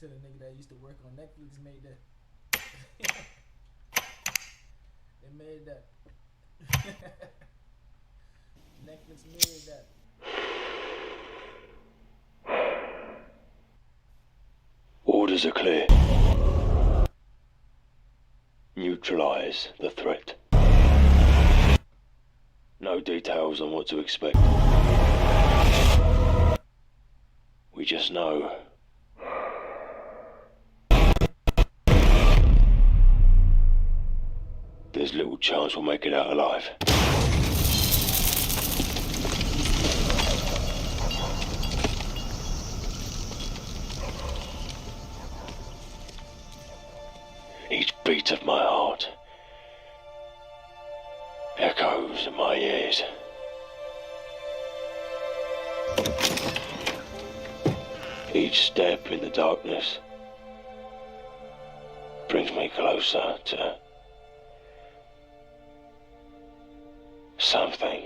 To the nigga that used to work on Netflix made that. They made that. Netflix made that. Orders are clear. Neutralize the threat. No details on what to expect. We just know there's little chance we'll make it out alive. Each beat of my heart echoes in my ears. Each step in the darkness brings me closer to something.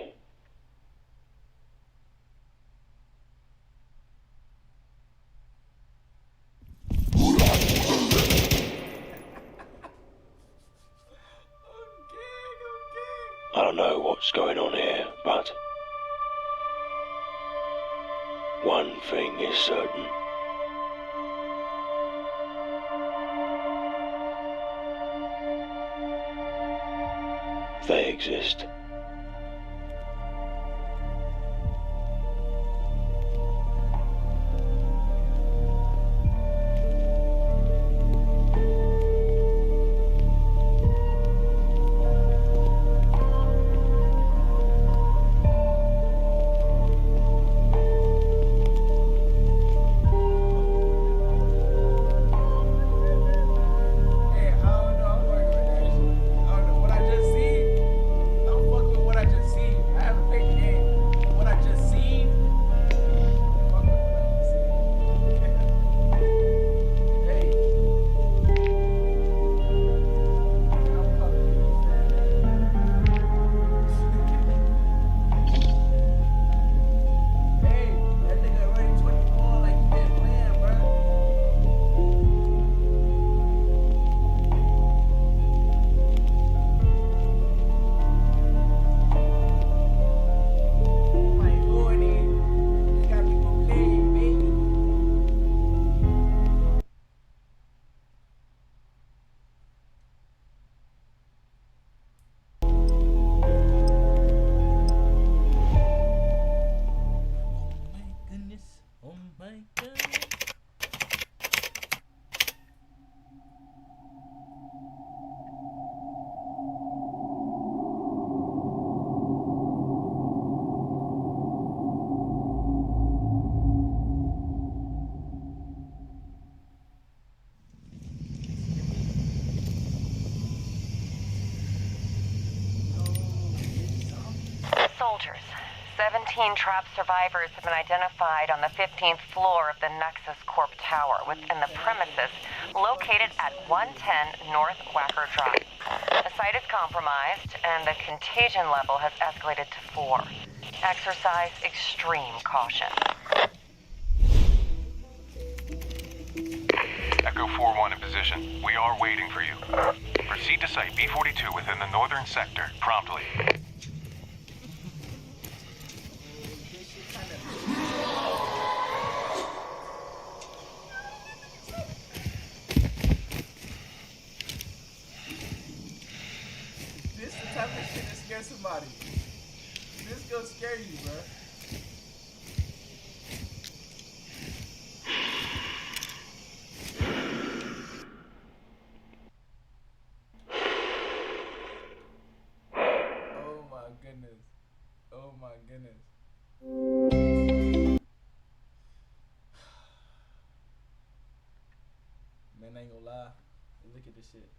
I don't know what's going on here, but one thing is certain. They exist. Soldiers. 17 trapped survivors have been identified on the 15th floor of the Nexus Corp Tower within the premises located at 110 North Wacker Drive. The site is compromised and the contagion level has escalated to 4. Exercise extreme caution. Echo 4-1 in position. We are waiting for you. Proceed to Site B-42 within the northern sector, promptly. This the type of shit that scares somebody. This gonna scare you, bro. Oh my goodness. Oh my goodness. Man, I ain't gonna lie. Look at this shit.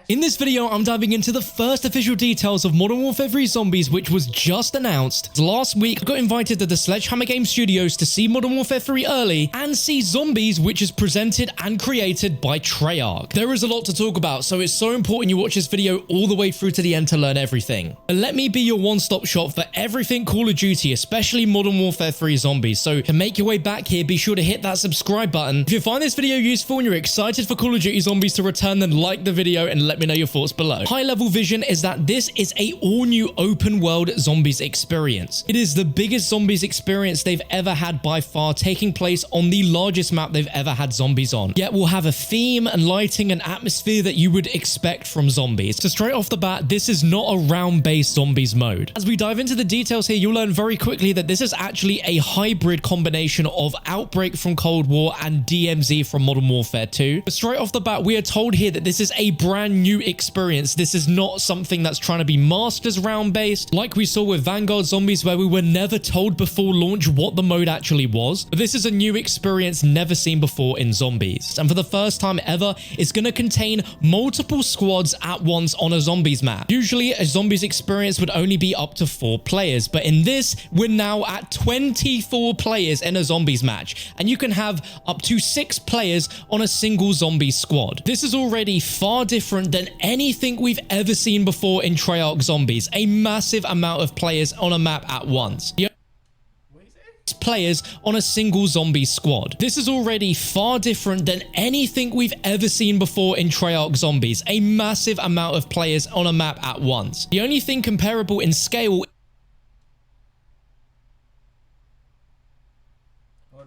In this video, I'm diving into the first official details of Modern Warfare 3 Zombies, which was just announced. Last week, I got invited to the Sledgehammer Games Studios to see Modern Warfare 3 early and see Zombies, which is presented and created by Treyarch. There is a lot to talk about, so it's so important you watch this video all the way through to the end to learn everything. But let me be your one-stop shop for everything Call of Duty, especially Modern Warfare 3 Zombies. So to make your way back here, be sure to hit that subscribe button. If you find this video useful and you're excited for Call of Duty Zombies to return, then like the video and let me know your thoughts below. High level vision is that this is a all-new open world Zombies experience. It is the biggest Zombies experience they've ever had by far, taking place on the largest map they've ever had Zombies on. Yet we'll have a theme and lighting and atmosphere that you would expect from Zombies. So straight off the bat, this is not a round-based Zombies mode. As we dive into the details here, you'll learn very quickly that this is actually a hybrid combination of Outbreak from Cold War and DMZ from Modern Warfare 2. But straight off the bat, we are told here that this is a brand new experience. This is not something that's trying to be masked as round-based, like we saw with Vanguard Zombies, where we were never told before launch what the mode actually was. But this is a new experience never seen before in Zombies. And for the first time ever, it's going to contain multiple squads at once on a Zombies map. Usually, a Zombies experience would only be up to 4 players, but in this, we're now at 24 players in a Zombies match, and you can have up to 6 players on a single Zombies squad. This is already far different than anything we've ever seen before in Treyarch Zombies, a massive amount of players on a map at once. Players on a single zombie squad. This is already far different than anything we've ever seen before in Treyarch Zombies, a massive amount of players on a map at once. The only thing comparable in scale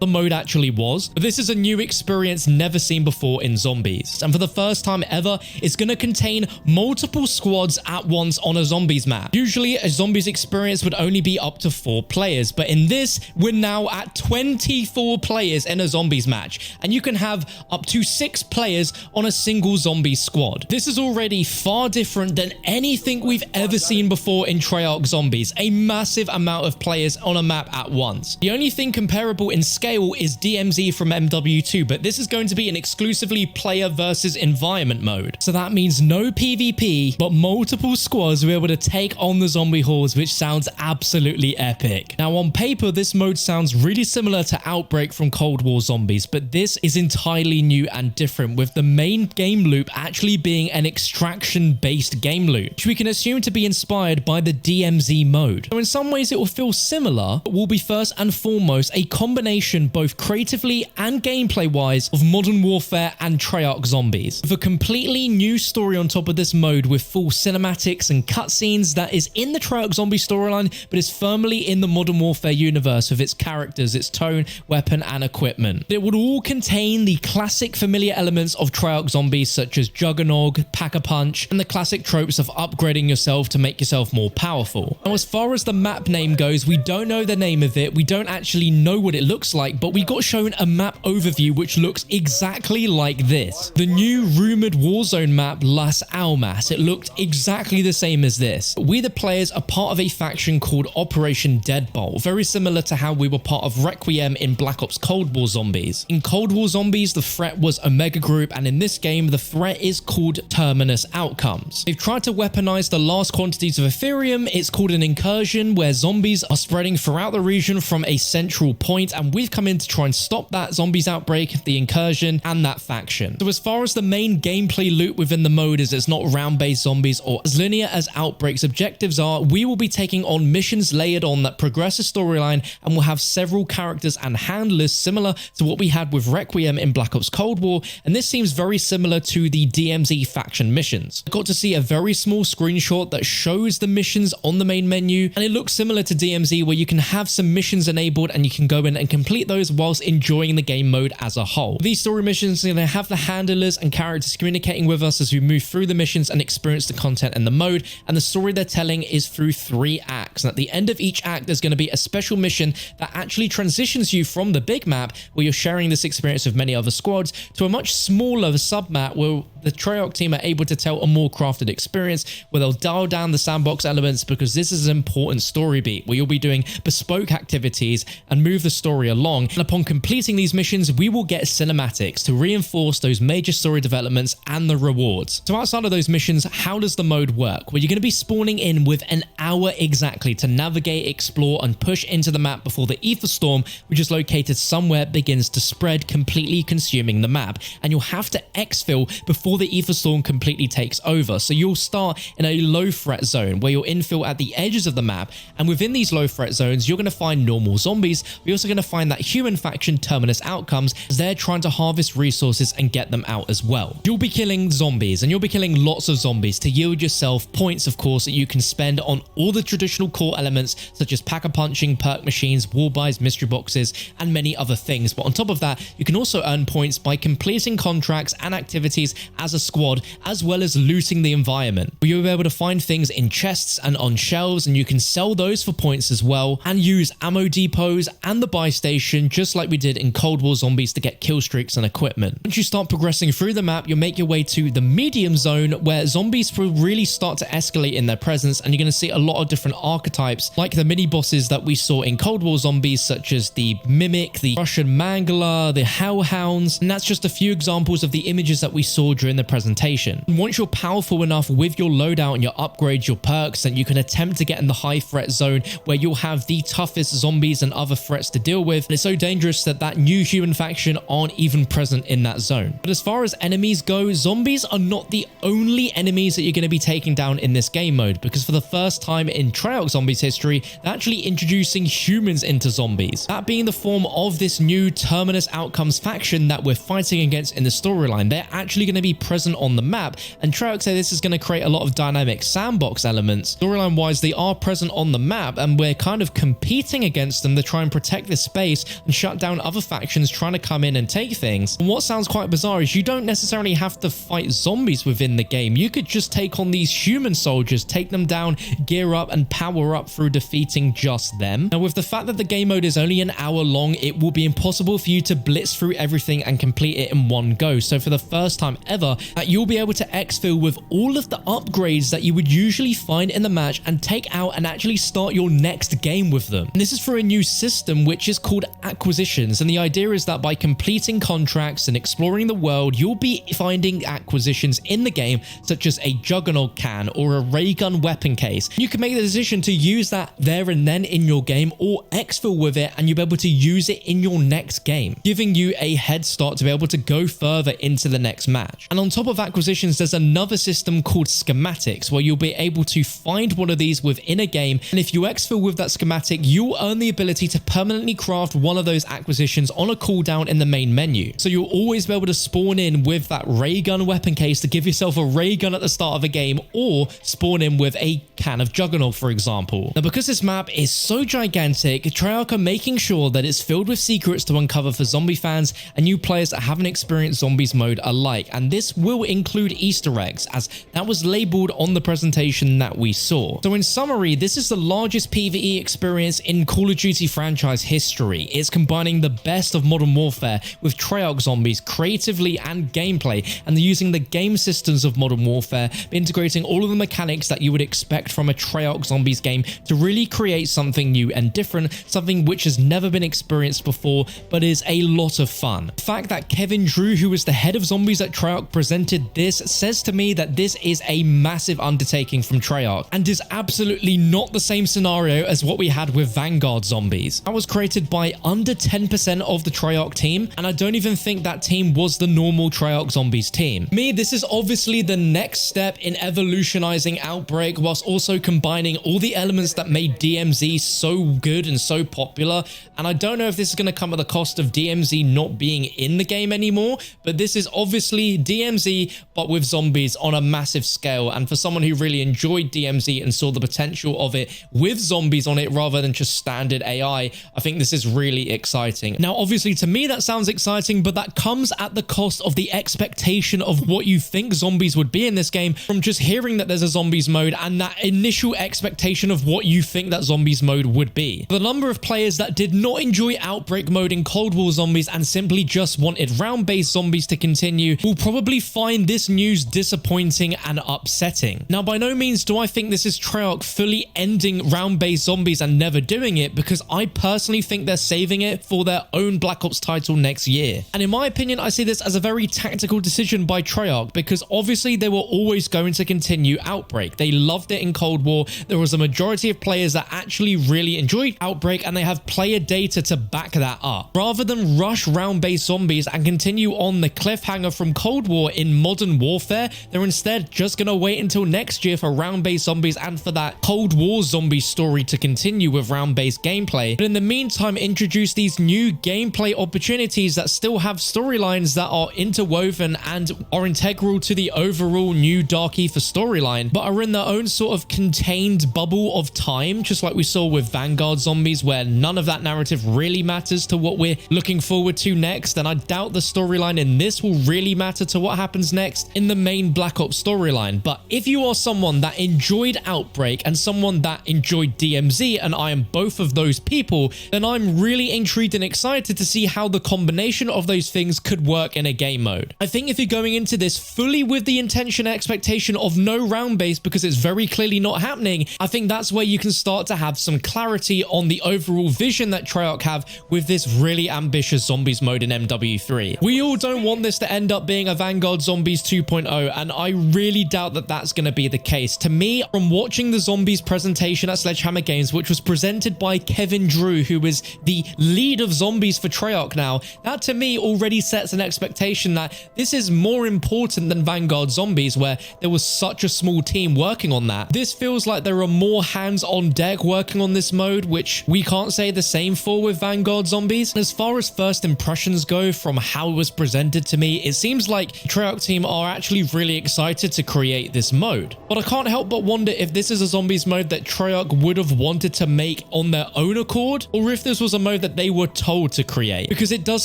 the mode actually was. But this is a new experience never seen before in Zombies. And for the first time ever, it's going to contain multiple squads at once on a Zombies map. Usually, a Zombies experience would only be up to 4 players, but in this, we're now at 24 players in a Zombies match, and you can have up to 6 players on a single zombie squad. This is already far different than anything we've ever seen before in Treyarch Zombies, a massive amount of players on a map at once. The only thing comparable in scale is DMZ from MW2, but this is going to be an exclusively player versus environment mode. So that means no PvP, but multiple squads will be able to take on the zombie hordes, which sounds absolutely epic. Now on paper, this mode sounds really similar to Outbreak from Cold War Zombies, but this is entirely new and different, with the main game loop actually being an extraction-based game loop, which we can assume to be inspired by the DMZ mode. So in some ways it will feel similar, but will be first and foremost a combination both creatively and gameplay wise of Modern Warfare and Treyarch Zombies, with a completely new story on top of this mode, with full cinematics and cutscenes that is in the Treyarch Zombie storyline but is firmly in the Modern Warfare universe, with its characters, its tone, weapon and equipment. It would all contain the classic familiar elements of Treyarch Zombies, such as Juggernog, Pack-a-Punch, and the classic tropes of upgrading yourself to make yourself more powerful. Now as far as the map name goes, we don't know the name of it, we don't actually know what it looks like, but we got shown a map overview which looks exactly like this. The new rumored Warzone map, Las Almas. It looked exactly the same as this. We the players are part of a faction called Operation Deadbolt, very similar to how we were part of Requiem in Black Ops Cold War Zombies. In Cold War Zombies, the threat was Omega Group, and in this game, the threat is called Terminus Outcomes. They've tried to weaponize the last quantities of Ethereum. It's called an incursion, where zombies are spreading throughout the region from a central point, and we've come in to try and stop that zombies outbreak, the incursion, and that faction. So as far as the main gameplay loop within the mode is, it's not round-based zombies or as linear as Outbreak's objectives are. We will be taking on missions layered on that progress the storyline, and will have several characters and handlers similar to what we had with Requiem in Black Ops Cold War, and this seems very similar to the DMZ faction missions. I got to see a very small screenshot that shows the missions on the main menu, and it looks similar to DMZ, where you can have some missions enabled and you can go in and complete those whilst enjoying the game mode as a whole. These story missions are going to have the handlers and characters communicating with us as we move through the missions and experience the content in the mode, and the story they're telling is through 3 acts. And at the end of each act, there's going to be a special mission that actually transitions you from the big map, where you're sharing this experience with many other squads, to a much smaller sub-map where the Treyarch team are able to tell a more crafted experience where they'll dial down the sandbox elements, because this is an important story beat where you'll be doing bespoke activities and move the story along. And upon completing these missions, we will get cinematics to reinforce those major story developments and the rewards. So outside of those missions, how does the mode work? Well, you're going to be spawning in with an hour exactly to navigate, explore, and push into the map before the Ether Storm, which is located somewhere, begins to spread, completely consuming the map. And you'll have to exfil before the Ether Storm completely takes over. So you'll start in a low threat zone where you'll infill at the edges of the map, and within these low threat zones, you're going to find normal zombies. We're also going to find that human faction Terminus Outcomes, as they're trying to harvest resources and get them out as well. You'll be killing zombies, and you'll be killing lots of zombies to yield yourself points, of course, that you can spend on all the traditional core elements such as pack-a-punching, perk machines, wall buys, mystery boxes, and many other things. But on top of that, you can also earn points by completing contracts and activities as a squad, as well as looting the environment. You'll be able to find things in chests and on shelves, and you can sell those for points as well, and use ammo depots and the buy station just like we did in Cold War Zombies to get kill streaks and equipment. Once you start progressing through the map, you'll make your way to the medium zone where zombies will really start to escalate in their presence, and you're going to see a lot of different archetypes like the mini bosses that we saw in Cold War Zombies, such as the Mimic, the Russian Mangler, the Hellhounds, and that's just a few examples of the images that we saw during the presentation. And once you're powerful enough with your loadout and your upgrades, your perks, then you can attempt to get in the high threat zone where you'll have the toughest zombies and other threats to deal with. And it's so dangerous that new human faction aren't even present in that zone. But as far as enemies go, zombies are not the only enemies that you're going to be taking down in this game mode, because for the first time in Treyarch Zombies history, they're actually introducing humans into zombies. That being the form of this new Terminus Outcomes faction that we're fighting against in the storyline. They're actually going to be present on the map, and Treyarch say this is going to create a lot of dynamic sandbox elements. Storyline wise, they are present on the map, and we're kind of competing against them to try and protect this space and shut down other factions trying to come in and take things. And what sounds quite bizarre is you don't necessarily have to fight zombies within the game. You could just take on these human soldiers, take them down, gear up, and power up through defeating just them. Now, with the fact that the game mode is only an hour long, it will be impossible for you to blitz through everything and complete it in one go. So for the first time ever, you'll be able to exfil with all of the upgrades that you would usually find in the match and take out and actually start your next game with them. And this is for a new system which is called acquisitions, and the idea is that by completing contracts and exploring the world, you'll be finding acquisitions in the game such as a Juggernaut can or a ray gun weapon case. You can make the decision to use that there and then in your game, or exfil with it and you'll be able to use it in your next game, giving you a head start to be able to go further into the next match. And on top of acquisitions, there's another system called schematics where you'll be able to find one of these within a game, and if you exfil with that schematic, you'll earn the ability to permanently craft one of those acquisitions on a cooldown in the main menu. So you'll always be able to spawn in with that ray gun weapon case to give yourself a ray gun at the start of a game, or spawn in with a can of Juggernaut, for example. Now, because this map is so gigantic, Treyarch are making sure that it's filled with secrets to uncover for zombie fans and new players that haven't experienced zombies mode alike, and this will include Easter eggs, as that was labeled on the presentation that we saw. So in summary, this is the largest PvE experience in Call of Duty franchise history. It's combining the best of Modern Warfare with Treyarch Zombies creatively and gameplay, and they're using the game systems of Modern Warfare, integrating all of the mechanics that you would expect from a Treyarch Zombies game to really create something new and different, something which has never been experienced before, but is a lot of fun. The fact that Kevin Drew, who was the head of Zombies at Treyarch, presented this says to me that this is a massive undertaking from Treyarch, and is absolutely not the same scenario as what we had with Vanguard Zombies. That was created by under 10% of the Treyarch team, and I don't even think that team was the normal Treyarch Zombies team. This is obviously the next step in evolutionizing Outbreak, whilst also combining all the elements that made DMZ so good and so popular. And I don't know if this is going to come at the cost of DMZ not being in the game anymore, but this is obviously DMZ but with zombies on a massive scale. And for someone who really enjoyed DMZ and saw the potential of it with zombies on it rather than just standard AI, I think this is really exciting. Now, obviously to me that sounds exciting, but that comes at the cost of the expectation of what you think zombies would be in this game from just hearing that there's a zombies mode and that initial expectation of what you think that zombies mode would be. The number of players that did not enjoy Outbreak mode in Cold War Zombies and simply just wanted round-based zombies to continue will probably probably find this news disappointing and upsetting. Now, by no means do I think this is Treyarch fully ending round-based zombies and never doing it, because I personally think they're saving it for their own Black Ops title next year. And in my opinion, I see this as a very tactical decision by Treyarch, because obviously they were always going to continue Outbreak. They loved it in Cold War. There was a majority of players that actually really enjoyed Outbreak, and they have player data to back that up. Rather than rush round-based zombies and continue on the cliffhanger from Cold War in Modern Warfare, they're instead just going to wait until next year for round-based zombies and for that Cold War zombie story to continue with round-based gameplay. But in the meantime, introduce these new gameplay opportunities that still have storylines that are interwoven and are integral to the overall new Dark Aether storyline, but are in their own sort of contained bubble of time, just like we saw with Vanguard Zombies, where none of that narrative really matters to what we're looking forward to next. And I doubt the storyline in this will really matter to what happens next in the main Black Ops storyline. But if you are someone that enjoyed Outbreak and someone that enjoyed DMZ, and I am both of those people, then I'm really intrigued and excited to see how the combination of those things could work in a game mode. I think if you're going into this fully with the intention and expectation of no round base, because it's very clearly not happening, I think that's where you can start to have some clarity on the overall vision that Treyarch have with this really ambitious zombies mode in MW3. We all don't want this to end up being a Vanguard Zombies 2.0, and I really doubt that that's going to be the case. To me, from watching the zombies presentation at Sledgehammer Games, which was presented by Kevin Drew, who is the lead of zombies for Treyarch now, that to me already sets an expectation that this is more important than Vanguard Zombies, where there was such a small team working on that. This feels like there are more hands on deck working on this mode, which we can't say the same for with Vanguard Zombies. As far as first impressions go from how it was presented to me, it seems like Treyarch team are actually really excited to create this mode. But I can't help but wonder if this is a zombies mode that Treyarch would have wanted to make on their own accord, or if this was a mode that they were told to create, because it does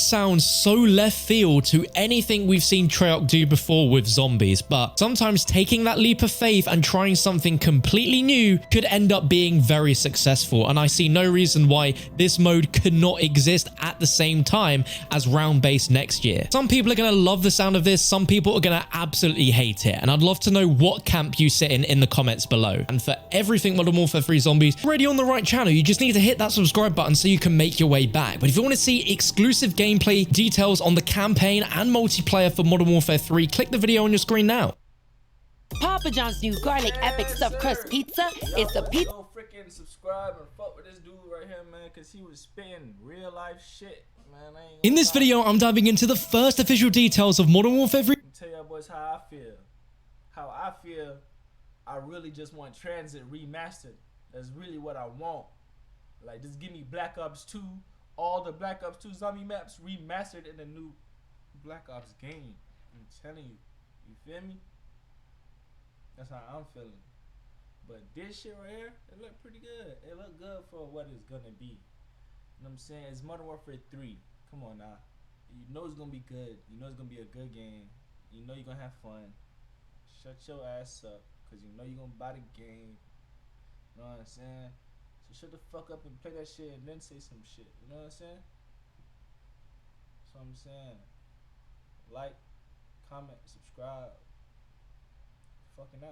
sound so left field to anything we've seen Treyarch do before with zombies. But sometimes taking that leap of faith and trying something completely new could end up being very successful, and I see no reason why this mode could not exist at the same time as round base next year. Some people are going to love the sound of this, some people are going to absolutely hate it, and I'd love to know what camp you sit in the comments below. And for everything Modern Warfare 3 Zombies, already on the right channel. You just need to hit that subscribe button so you can make your way back. But if you want to see exclusive gameplay details on the campaign and multiplayer for Modern Warfare 3, click the video on your screen now. Papa John's new garlic epic stuffed crust pizza is the pizza. Go freaking subscribe and fuck with this dude right here, man, because he was spitting real life shit, man. In this video, I'm diving into the first official details of Modern Warfare 3. Tell y'all boys how I feel. How I feel, I really just want Transit remastered. That's really what I want. Like, just give me Black Ops 2, all the Black Ops 2 zombie maps remastered in the new Black Ops game. I'm telling you. You feel me? That's how I'm feeling. But this shit right here, it look pretty good. It look good for what it's gonna be. You know what I'm saying? It's Modern Warfare 3. Come on now. You know it's gonna be good. You know it's gonna be a good game. You know you're gonna have fun. Shut your ass up, cause you know you're gonna buy the game. You know what I'm saying? So shut the fuck up and play that shit and then say some shit. You know what I'm saying? That's what I'm saying. Like, comment, subscribe. Fucking out.